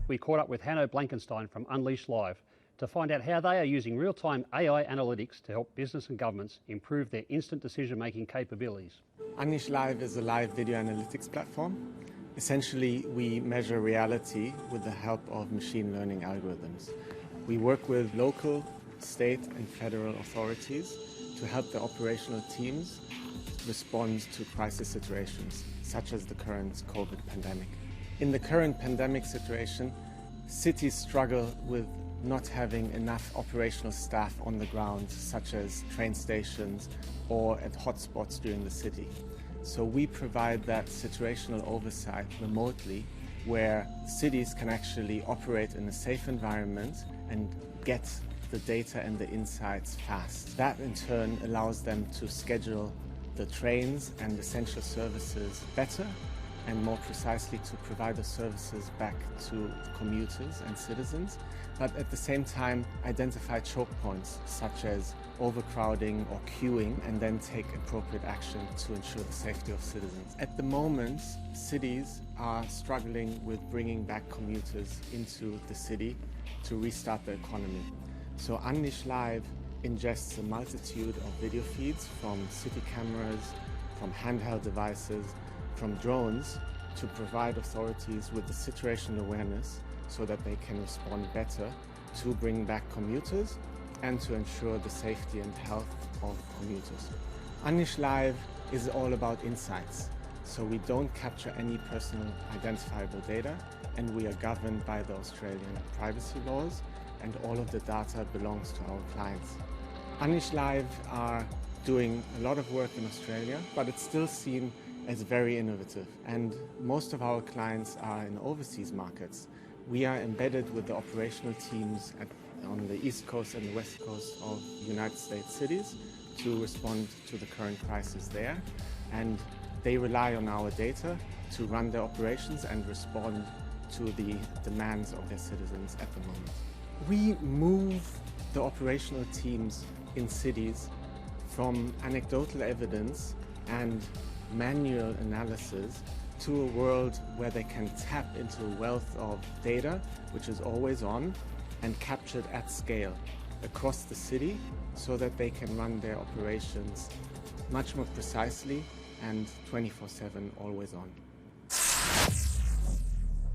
we caught up with Hanno Blankenstein from Unleash Live to find out how they are using real-time AI analytics to help business and governments improve their instant decision-making capabilities. Unleash Live is a live video analytics platform. Essentially, we measure reality with the help of machine learning algorithms. We work with local, state and federal authorities to help the operational teams respond to crisis situations, such as the current COVID pandemic. In the current pandemic situation, cities struggle with not having enough operational staff on the ground, such as train stations or at hotspots during the city. So we provide that situational oversight remotely, where cities can actually operate in a safe environment and get the data and the insights fast. That in turn allows them to schedule the trains and essential services better and more precisely to provide the services back to commuters and citizens, but at the same time identify choke points such as overcrowding or queuing and then take appropriate action to ensure the safety of citizens. At the moment, cities are struggling with bringing back commuters into the city to restart the economy. So Unleash Live ingests a multitude of video feeds from city cameras, from handheld devices, from drones to provide authorities with the situational awareness so that they can respond better to bring back commuters and to ensure the safety and health of commuters. Unleash Live is all about insights. So we don't capture any personal identifiable data, and we are governed by the Australian privacy laws, and all of the data belongs to our clients. Unleash Live are doing a lot of work in Australia, but it's still seen as very innovative, and most of our clients are in overseas markets. We are embedded with the operational teams on the East Coast and the West Coast of United States cities to respond to the current crisis there, and they rely on our data to run their operations and respond to the demands of their citizens at the moment. We move the operational teams in cities from anecdotal evidence and manual analysis to a world where they can tap into a wealth of data, which is always on and captured at scale across the city so that they can run their operations much more precisely and 24/7, always on.